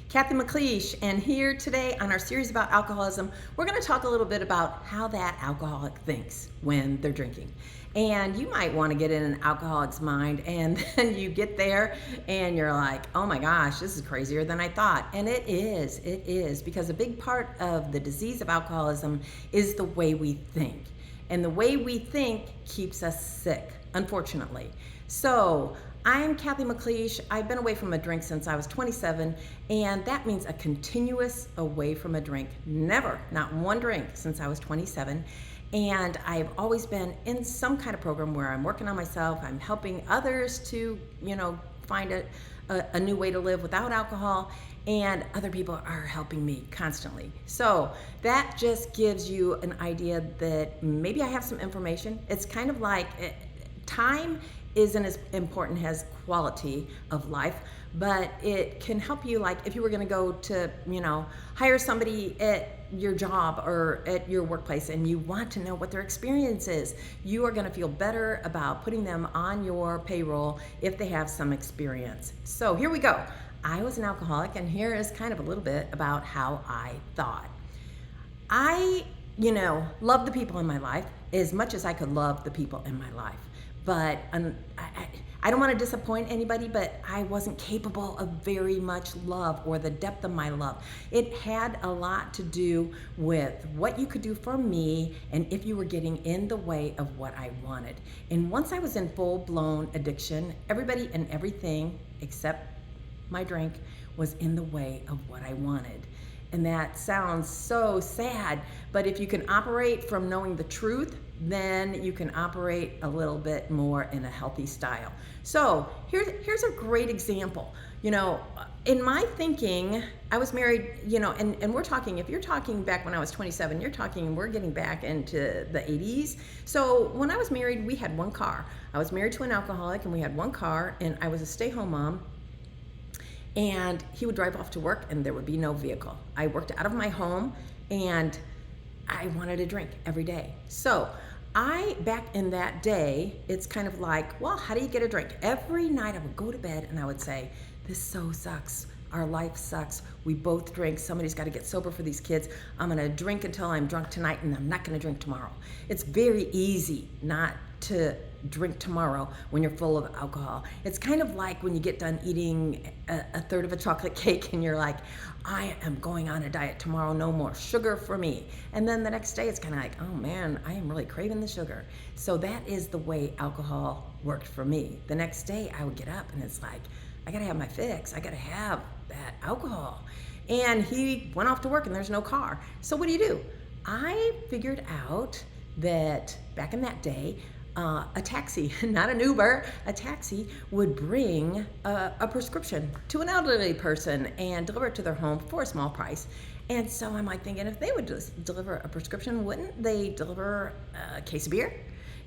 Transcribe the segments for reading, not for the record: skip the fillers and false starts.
Cathy McLeish, and here today on our series about alcoholism, we're going to talk a little bit about how that alcoholic thinks when they're drinking. And you might want to get in an alcoholic's mind, and then you get there and you're like, oh my gosh, this is crazier than I thought. And it is, because a big part of the disease of alcoholism is the way we think. And the way we think keeps us sick, unfortunately. So I'm Cathy McLeish. I've been away from a drink since I was 27, and that means a continuous away from a drink. Never, not one drink since I was 27. And I've always been in some kind of program where I'm working on myself. I'm helping others to, find a new way to live without alcohol, and other people are helping me constantly. So that just gives you an idea that maybe I have some information. It's kind of like time isn't as important as quality of life, but it can help you, like if you were going to go to, hire somebody at your job or at your workplace and you want to know what their experience is, you are going to feel better about putting them on your payroll if they have some experience. So here we go. I was an alcoholic, and here is kind of a little bit about how I thought. I, loved the people in my life as much as I could love the people in my life. But I don't want to disappoint anybody, but I wasn't capable of very much love or the depth of my love. It had a lot to do with what you could do for me and if you were getting in the way of what I wanted. And once I was in full-blown addiction, everybody and everything except my drink was in the way of what I wanted. And that sounds so sad, but if you can operate from knowing the truth, then you can operate a little bit more in a healthy style. So here's a great example. In my thinking, I was married, and we're talking, if you're talking back when I was 27, we're getting back into the 80s. So when I was married, we had one car. I was married to an alcoholic, and we had one car, and I was a stay-home mom. And he would drive off to work and there would be no vehicle. I worked out of my home and I wanted a drink every day. So back in that day, it's kind of like, well, how do you get a drink? Every night I would go to bed and I would say, this so sucks. Our life sucks. We both drink. Somebody's got to get sober for these kids. I'm going to drink until I'm drunk tonight, and I'm not going to drink tomorrow. It's very easy not to drink tomorrow when you're full of alcohol. It's kind of like when you get done eating a third of a chocolate cake and you're like, I am going on a diet tomorrow, no more sugar for me. And then the next day it's kind of like, oh man, I am really craving the sugar. So that is the way alcohol worked for me. The next day I would get up and it's like, I gotta have my fix. I gotta have that alcohol. And he went off to work and there's no car. So what do? I figured out that back in that day, a taxi, not an Uber, a taxi would bring a prescription to an elderly person and deliver it to their home for a small price. And so I'm like thinking, if they would just deliver a prescription, wouldn't they deliver a case of beer?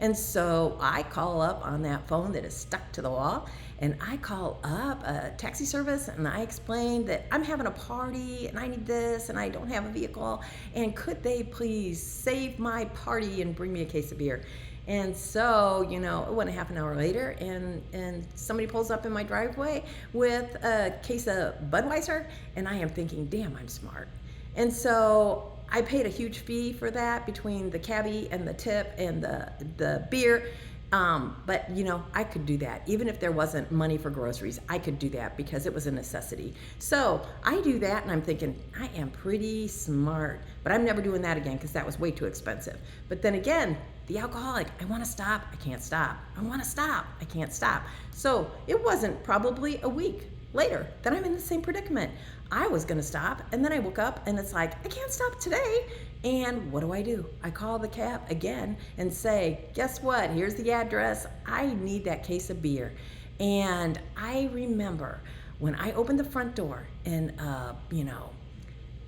And so I call up on that phone that is stuck to the wall, and I call up a taxi service and I explain that I'm having a party and I need this and I don't have a vehicle, and could they please save my party and bring me a case of beer? And so, it went a half an hour later and somebody pulls up in my driveway with a case of Budweiser, and I am thinking, damn, I'm smart. And so I paid a huge fee for that between the cabbie and the tip and the beer. But I could do that. Even if there wasn't money for groceries, I could do that because it was a necessity. So I do that and I'm thinking, I am pretty smart, but I'm never doing that again because that was way too expensive. But then again, the alcoholic, I want to stop, I can't stop. I want to stop, I can't stop. So it wasn't probably a week later that I'm in the same predicament. I was going to stop, and then I woke up and it's like, I can't stop today. And what do? I call the cab again and say, guess what? Here's the address. I need that case of beer. And I remember when I opened the front door in a,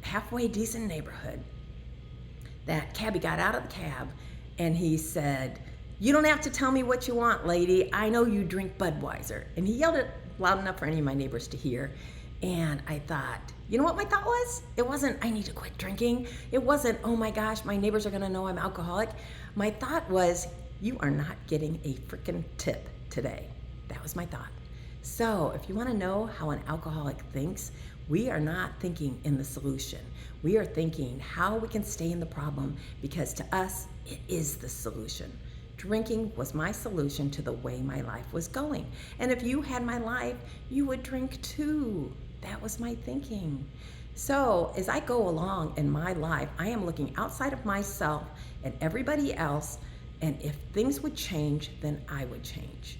halfway decent neighborhood, that cabbie got out of the cab and he said, you don't have to tell me what you want, lady. I know you drink Budweiser. And he yelled it loud enough for any of my neighbors to hear. And I thought, you know what my thought was? It wasn't, I need to quit drinking. It wasn't, oh my gosh, my neighbors are gonna know I'm alcoholic. My thought was, you are not getting a freaking tip today. That was my thought. So if you want to know how an alcoholic thinks, we are not thinking in the solution. We are thinking how we can stay in the problem, because to us, it is the solution. Drinking was my solution to the way my life was going. And if you had my life, you would drink too. That was my thinking. So as I go along in my life, I am looking outside of myself and everybody else, and if things would change, then I would change.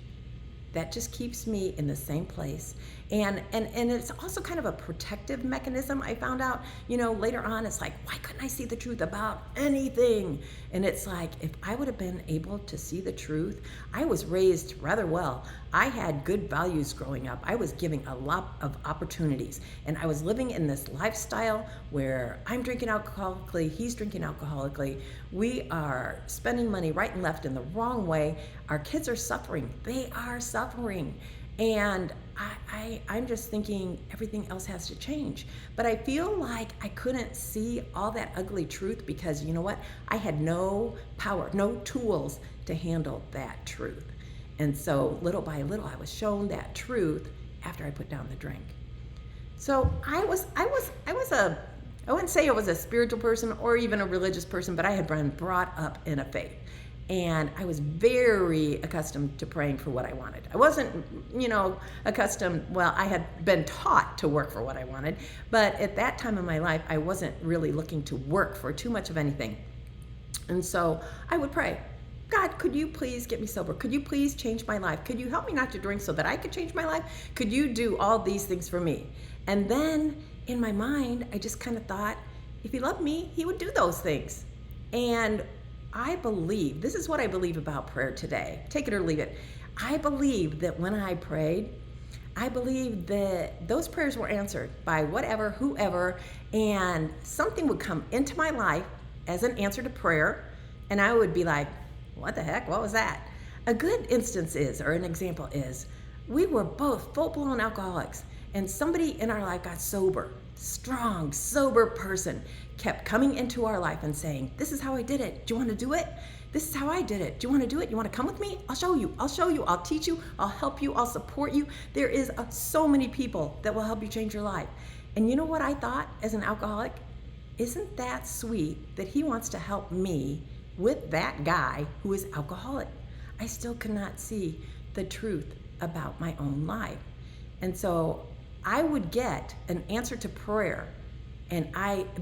That just keeps me in the same place. And it's also kind of a protective mechanism. I found out, later on, it's like, why couldn't I see the truth about anything? And it's like, if I would have been able to see the truth, I was raised rather well. I had good values growing up. I was giving a lot of opportunities. And I was living in this lifestyle where I'm drinking alcoholically, he's drinking alcoholically. We are spending money right and left in the wrong way. Our kids are suffering. They are suffering. And I'm just thinking everything else has to change. But I feel like I couldn't see all that ugly truth because, you know what? I had no power, no tools to handle that truth. And so little by little, I was shown that truth after I put down the drink. So I wouldn't say I was a spiritual person or even a religious person, but I had been brought up in a faith. And I was very accustomed to praying for what I wanted. I wasn't, accustomed, I had been taught to work for what I wanted, but at that time in my life, I wasn't really looking to work for too much of anything. And so I would pray, God, could you please get me sober? Could you please change my life? Could you help me not to drink so that I could change my life? Could you do all these things for me? And then in my mind, I just kind of thought, if he loved me, he would do those things. And I believe, this is what I believe about prayer today. Take it or leave it. I believe that when I prayed, I believe that those prayers were answered by whatever, whoever, and something would come into my life as an answer to prayer, and I would be like, what the heck? What was that? A good instance is, or an example is, we were both full-blown alcoholics, and somebody in our life got sober. Strong, sober person kept coming into our life and saying, this is how I did it. Do you want to do it? This is how I did it. Do you want to do it? You want to come with me? I'll show you. I'll teach you. I'll help you. I'll support you. There is so many people that will help you change your life. And you know what I thought as an alcoholic? Isn't that sweet that he wants to help me with that guy who is alcoholic? I still cannot see the truth about my own life. And so I would get an answer to prayer, and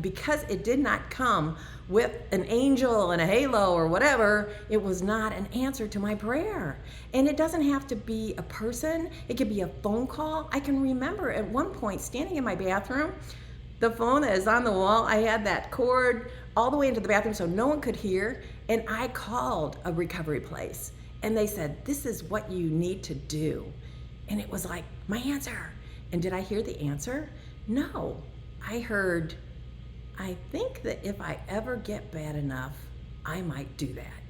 because it did not come with an angel and a halo or whatever, it was not an answer to my prayer. And it doesn't have to be a person. It could be a phone call. I can remember at one point standing in my bathroom, the phone that is on the wall, I had that cord all the way into the bathroom so no one could hear, and I called a recovery place, and they said, this is what you need to do. And it was like my answer. And did I hear the answer? No. I heard, I think that if I ever get bad enough, I might do that.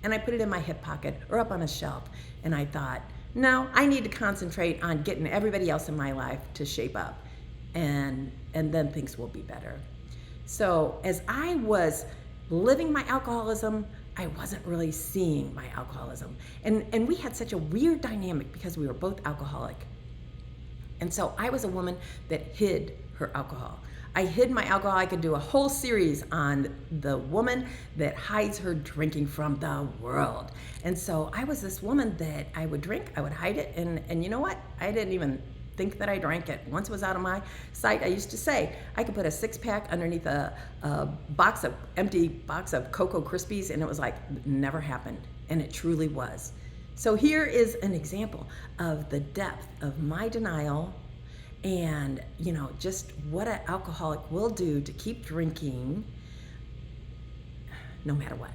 And I put it in my hip pocket or up on a shelf. And I thought, no, I need to concentrate on getting everybody else in my life to shape up. And then things will be better. So as I was living my alcoholism, I wasn't really seeing my alcoholism. And we had such a weird dynamic because we were both alcoholic. And so I was a woman that hid her alcohol. I hid my alcohol. I could do a whole series on the woman that hides her drinking from the world. And so I was this woman that I would drink, I would hide it, and you know what? I didn't even think that I drank it. Once it was out of my sight, I used to say I could put a 6-pack underneath a empty box of Cocoa Krispies, and it was like, never happened. And it truly was. So here is an example of the depth of my denial and, just what an alcoholic will do to keep drinking no matter what.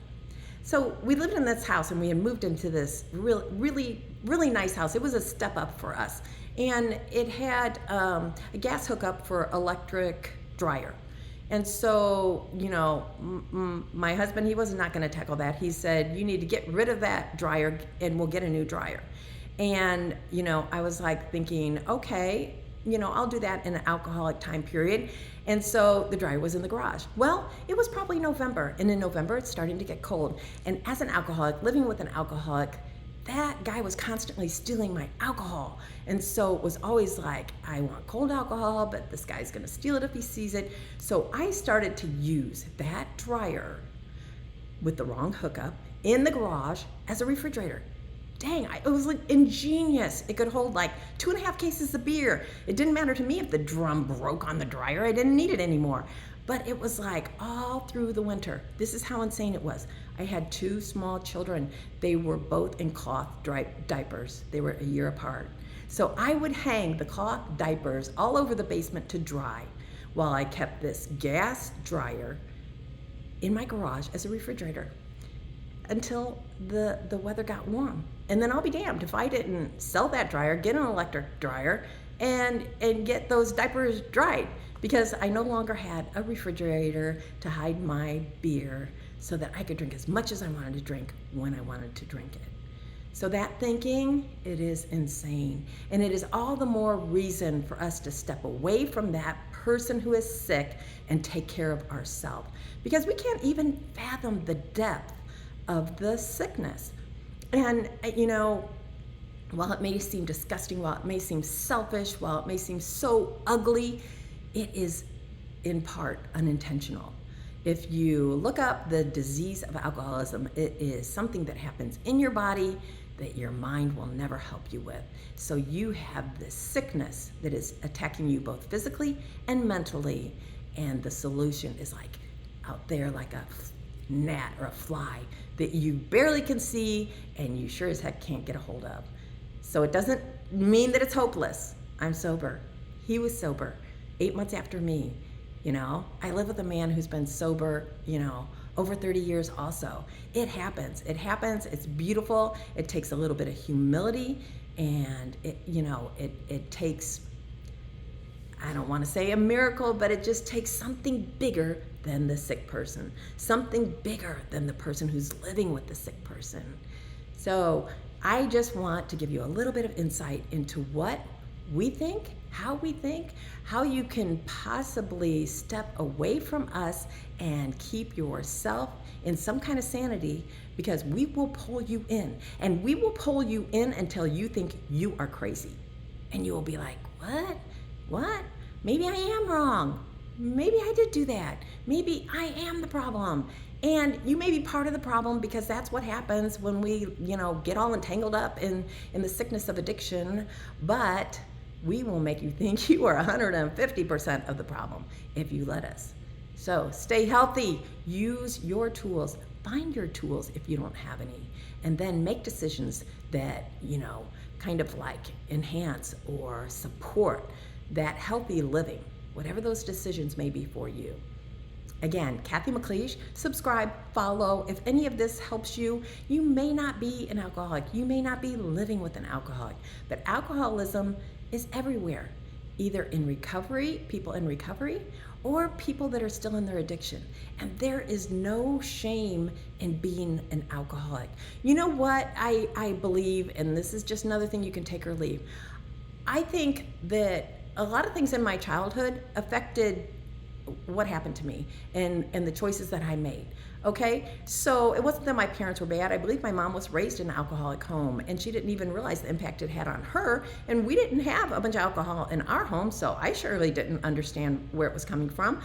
So we lived in this house and we had moved into this really nice house. It was a step up for us. And it had a gas hookup for electric dryer. And so, my husband, he was not going to tackle that. He said, you need to get rid of that dryer and we'll get a new dryer. And, I was like thinking, okay, I'll do that in an alcoholic time period. And so the dryer was in the garage. Well, it was probably November. And in November, it's starting to get cold. And as an alcoholic, living with an alcoholic, that guy was constantly stealing my alcohol. And so it was always like, I want cold alcohol, but this guy's gonna steal it if he sees it. So I started to use that dryer with the wrong hookup in the garage as a refrigerator. Dang, it was like ingenious. It could hold like 2.5 cases of beer. It didn't matter to me if the drum broke on the dryer. I didn't need it anymore. But it was like all through the winter. This is how insane it was. I had 2 small children. They were both in cloth diapers. They were a year apart. So I would hang the cloth diapers all over the basement to dry while I kept this gas dryer in my garage as a refrigerator until the weather got warm. And then I'll be damned if I didn't sell that dryer, get an electric dryer, and get those diapers dried, because I no longer had a refrigerator to hide my beer so that I could drink as much as I wanted to drink when I wanted to drink it. So that thinking, it is insane. And it is all the more reason for us to step away from that person who is sick and take care of ourselves, because we can't even fathom the depth of the sickness. And while it may seem disgusting, while it may seem selfish, while it may seem so ugly, it is in part unintentional. If you look up the disease of alcoholism, it is something that happens in your body that your mind will never help you with. So you have this sickness that is attacking you both physically and mentally, and the solution is like out there like a gnat or a fly that you barely can see and you sure as heck can't get a hold of. So it doesn't mean that it's hopeless. I'm sober. He was sober 8 months after me. I live with a man who's been sober, over 30 years also. It happens. It's beautiful. It takes a little bit of humility, and it takes, I don't want to say a miracle, but it just takes something bigger than the sick person, something bigger than the person who's living with the sick person. So I just want to give you a little bit of insight into what we think, how you can possibly step away from us and keep yourself in some kind of sanity, because we will pull you in, and we will pull you in until you think you are crazy. And you will be like, what? Maybe I am wrong. Maybe I did do that. Maybe I am the problem. And you may be part of the problem, because that's what happens when we, get all entangled up in the sickness of addiction. But we will make you think you are 150% of the problem if you let us. So stay healthy. Use your tools. Find your tools if you don't have any. And then make decisions that, kind of like enhance or support that healthy living, whatever those decisions may be for you. Again, Cathy McLeish, subscribe, follow. If any of this helps you, you may not be an alcoholic. You may not be living with an alcoholic, but alcoholism is everywhere, either in recovery, people in recovery, or people that are still in their addiction. And there is no shame in being an alcoholic. You know what I believe, and this is just another thing you can take or leave. I think that a lot of things in my childhood affected what happened to me and the choices that I made. Okay, so it wasn't that my parents were bad. I believe my mom was raised in an alcoholic home, and she didn't even realize the impact it had on her. And we didn't have a bunch of alcohol in our home, so I surely didn't understand where it was coming from.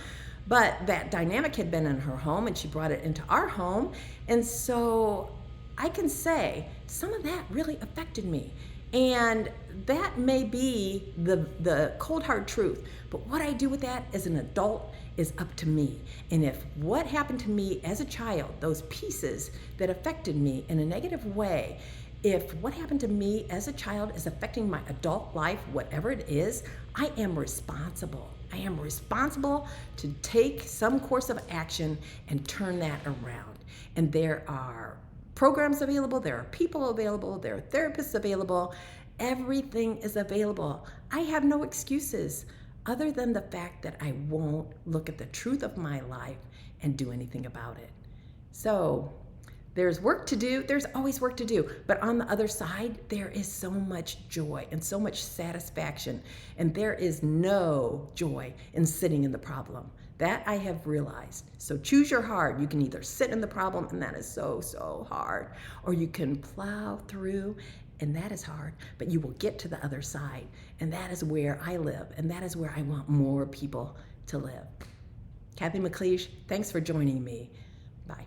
But that dynamic had been in her home, and she brought it into our home. And so I can say some of that really affected me. And that may be the cold hard truth. But what I do with that as an adult is up to me. And if what happened to me as a child, those pieces that affected me in a negative way, if what happened to me as a child is affecting my adult life, whatever it is, I am responsible. I am responsible to take some course of action and turn that around. And there are programs available, there are people available, there are therapists available. Everything is available. I have no excuses other than the fact that I won't look at the truth of my life and do anything about it. So There's work to do. There's always work to do. But on the other side, there is so much joy and so much satisfaction. And there is no joy in sitting in the problem. That I have realized. So choose your hard. You can either sit in the problem, and that is so, so hard, or you can plow through, and that is hard, but you will get to the other side. And that is where I live, and that is where I want more people to live. Cathy McLeish, thanks for joining me. Bye.